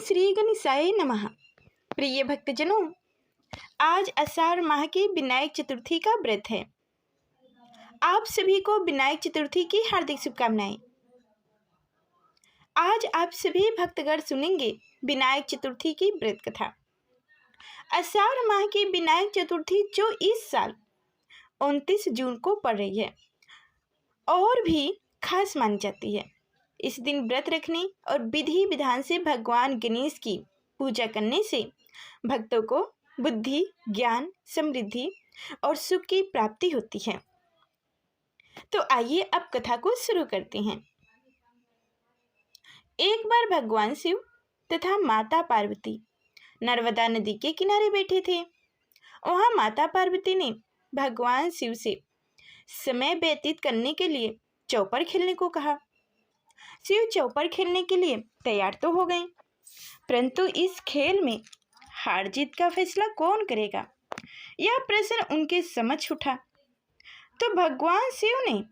श्री गणेशाय नमः। प्रिय भक्तजनों, आज आषाढ़ माह की विनायक चतुर्थी का व्रत है। आप सभी को विनायक चतुर्थी की हार्दिक शुभकामनाएं। आज आप सभी भक्तगण सुनेंगे विनायक चतुर्थी की व्रत कथा। आषाढ़ माह की विनायक चतुर्थी जो इस साल 29 जून को पड़ रही है और भी खास मानी जाती है। इस दिन व्रत रखने और विधि विधान से भगवान गणेश की पूजा करने से भक्तों को बुद्धि, ज्ञान, समृद्धि और सुख की प्राप्ति होती है। तो आइए अब कथा को शुरू करते हैं। एक बार भगवान शिव तथा माता पार्वती नर्मदा नदी के किनारे बैठे थे। वहां माता पार्वती ने भगवान शिव से समय व्यतीत करने के लिए चौपर खेलने को कहा। शिव चौपर खेलने के लिए तैयार तो हो गए, परंतु इस खेल में हार जीत का फैसला कौन करेगा, यह प्रश्न उनके समक्ष उठा। तो भगवान शिव ने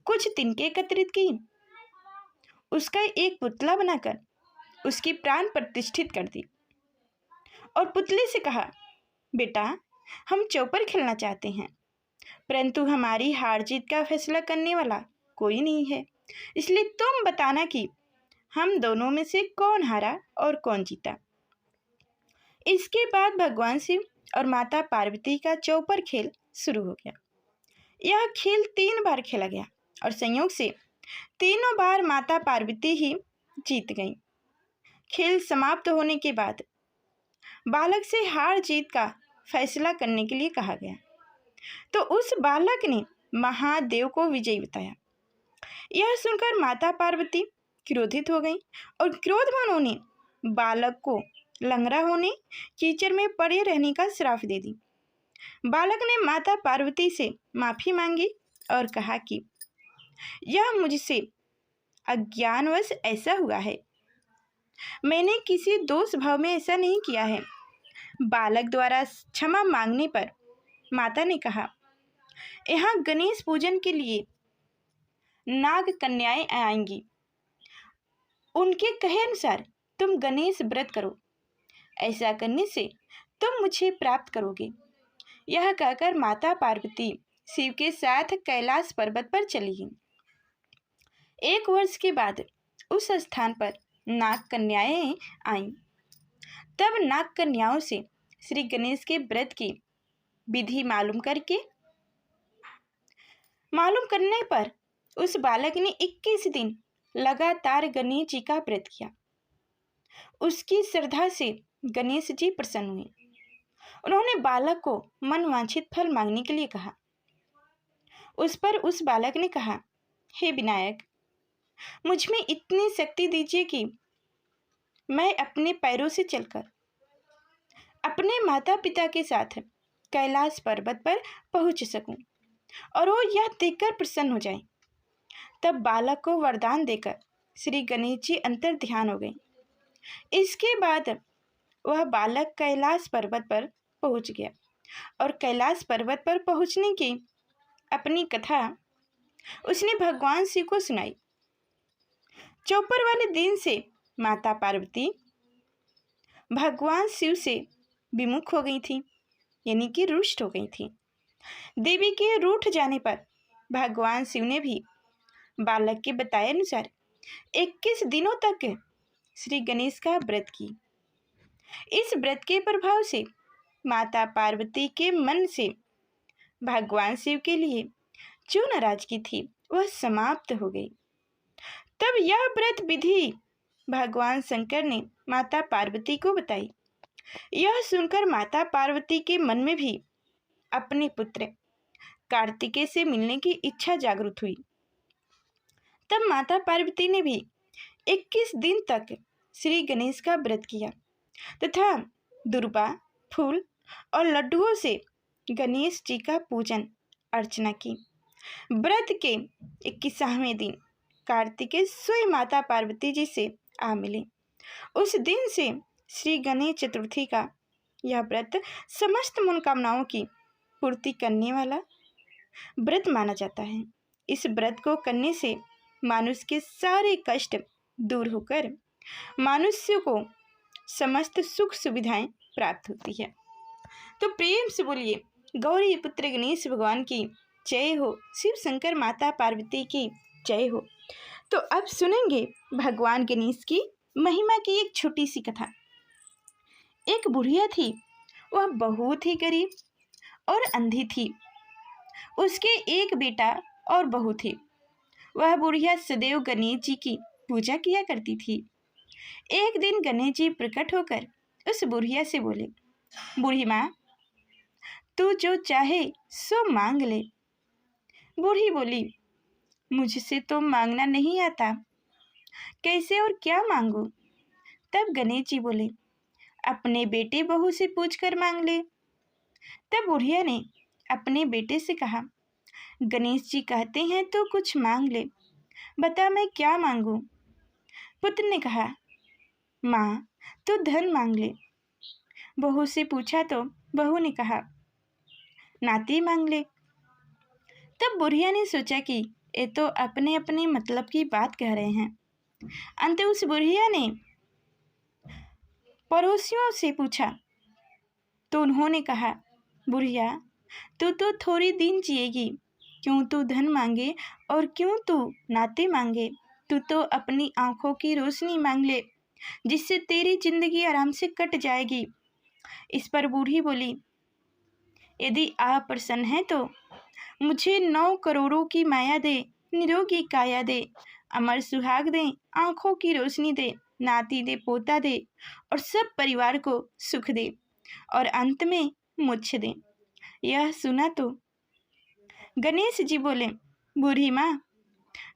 कुछ तिनके एकत्रित की, उसका एक पुतला बनाकर उसकी प्राण प्रतिष्ठित कर दी और पुतले से कहा, बेटा, हम चौपर खेलना चाहते हैं, परंतु हमारी हार जीत का फैसला करने वाला कोई नहीं है, इसलिए तुम बताना कि हम दोनों में से कौन हारा और कौन जीता। इसके बाद भगवान शिव और माता पार्वती का चौपर खेल शुरू हो गया। यह खेल 3 बार खेला गया और संयोग से तीनों बार माता पार्वती ही जीत गई। खेल समाप्त होने के बाद बालक से हार जीत का फैसला करने के लिए कहा गया, तो उस बालक ने महादेव को विजयी बताया। यह सुनकर माता पार्वती क्रोधित हो गई और क्रोध में उन्होंने बालक को लंगड़ा होने, कीचड़ में पड़े रहने का श्राप दे दी। बालक ने माता पार्वती से माफी मांगी और कहा कि यह मुझसे अज्ञानवश ऐसा हुआ है, मैंने किसी दोष भाव में ऐसा नहीं किया है। बालक द्वारा क्षमा मांगने पर माता ने कहा, यहाँ गणेश पूजन के लिए नाग कन्याएं आएंगी, उनके कहे अनुसार तुम गणेश व्रत करो, ऐसा करने से तुम मुझे प्राप्त करोगे। यह कहकर माता पार्वती शिव के साथ कैलाश पर्वत पर चली गई। 1 वर्ष के बाद उस स्थान पर नाग कन्याएं आईं। तब नाग कन्याओं से श्री गणेश के व्रत की विधि मालूम करने पर उस बालक ने 21 दिन लगातार गणेश जी का व्रत किया। उसकी श्रद्धा से गणेश जी प्रसन्न हुए। उन्होंने बालक को मनवांछित फल मांगने के लिए कहा। उस पर उस बालक ने कहा, हे विनायक, मुझ में इतनी शक्ति दीजिए कि मैं अपने पैरों से चलकर अपने माता पिता के साथ कैलाश पर्वत पर पहुंच सकूं और वो यह देखकर प्रसन्न हो जाए। तब बालक को वरदान देकर श्री गणेश जी अंतर ध्यान हो गए। इसके बाद वह बालक कैलाश पर्वत पर पहुंच गया और कैलाश पर्वत पर पहुंचने की अपनी कथा उसने भगवान शिव को सुनाई। चौपर वाले दिन से माता पार्वती भगवान शिव से विमुख हो गई थी, यानी कि रुष्ट हो गई थी। देवी के रूठ जाने पर भगवान शिव ने भी बालक के बताए अनुसार 21 दिनों तक श्री गणेश का व्रत की। इस व्रत के प्रभाव से माता पार्वती के मन से भगवान शिव के लिए जो नाराजगी थी वह समाप्त हो गई। तब यह व्रत विधि भगवान शंकर ने माता पार्वती को बताई। यह सुनकर माता पार्वती के मन में भी अपने पुत्र कार्तिकेय से मिलने की इच्छा जागृत हुई। तब माता पार्वती ने भी 21 दिन तक श्री गणेश का व्रत किया तथा दुर्वा, फूल और लड्डुओं से गणेश जी का पूजन अर्चना की। व्रत के 21वें दिन कार्तिकेय स्वयं माता पार्वती जी से आ मिले। उस दिन से श्री गणेश चतुर्थी का यह व्रत समस्त मनोकामनाओं की पूर्ति करने वाला व्रत माना जाता है। इस व्रत को करने से मनुष्य के सारे कष्ट दूर होकर मनुष्य को समस्त सुख सुविधाएं प्राप्त होती है। तो प्रेम से बोलिए गौरी पुत्र गणेश भगवान की जय हो, शिव शंकर माता पार्वती की जय हो। तो अब सुनेंगे भगवान गणेश की महिमा की एक छोटी सी कथा। एक बुढ़िया थी, वह बहुत ही गरीब और अंधी थी। उसके एक बेटा और बहू थी। वह बुढ़िया सदैव गणेश जी की पूजा किया करती थी। एक दिन गणेश जी प्रकट होकर उस बुढ़िया से बोले, बूढ़ी माँ, तू जो चाहे सो मांग ले। बूढ़ी बोली, मुझसे तो मांगना नहीं आता, कैसे और क्या मांगू? तब गणेश जी बोले, अपने बेटे बहू से पूछकर मांग ले। तब बुढ़िया ने अपने बेटे से कहा, गणेश जी कहते हैं तो कुछ मांग ले, बता मैं क्या मांगू? पुत्र ने कहा, माँ तू धन मांग ले। बहू से पूछा तो बहू ने कहा, नाती मांग ले। तब बुढ़िया ने सोचा कि ये तो अपने अपने मतलब की बात कह रहे हैं। अंत उस बुढ़िया ने पड़ोसियों से पूछा तो उन्होंने कहा, बुढ़िया तू तो थोड़ी दिन जिएगी, क्यों तू धन मांगे और क्यों तू नाते मांगे? तू तो अपनी आंखों की रोशनी मांग ले, जिससे तेरी जिंदगी आराम से कट जाएगी। इस पर बूढ़ी बोली, यदि आप प्रसन्न हैं तो मुझे 9 करोड़ों की माया दे, निरोगी काया दे, अमर सुहाग दे, आंखों की रोशनी दे, नाती दे, पोता दे और सब परिवार को सुख दे और अंत में मोक्ष दे। यह सुना तो गणेश जी बोले, बूढ़ी माँ,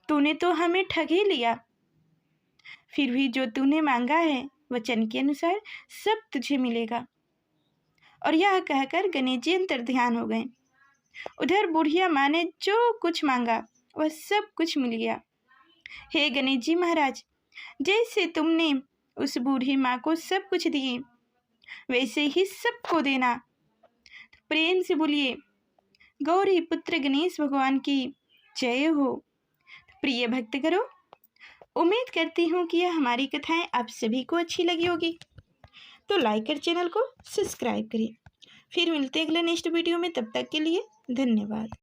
तूने तो हमें ठग ही लिया। फिर भी जो तूने मांगा है वचन के अनुसार सब तुझे मिलेगा। और यह कहकर गणेश जी अंतर्ध्यान हो गए। उधर बुढ़िया माँ ने जो कुछ मांगा वह सब कुछ मिल गया। हे गणेश जी महाराज, जैसे तुमने उस बूढ़ी माँ को सब कुछ दिए वैसे ही सबको देना। प्रेम से बोलिए गौरी पुत्र गणेश भगवान की जय हो। प्रिय भक्तगणों, उम्मीद करती हूँ कि यह हमारी कथाएं आप सभी को अच्छी लगी होगी। तो लाइक कर चैनल को सब्सक्राइब करिए। फिर मिलते हैं अगले नेक्स्ट वीडियो में, तब तक के लिए धन्यवाद।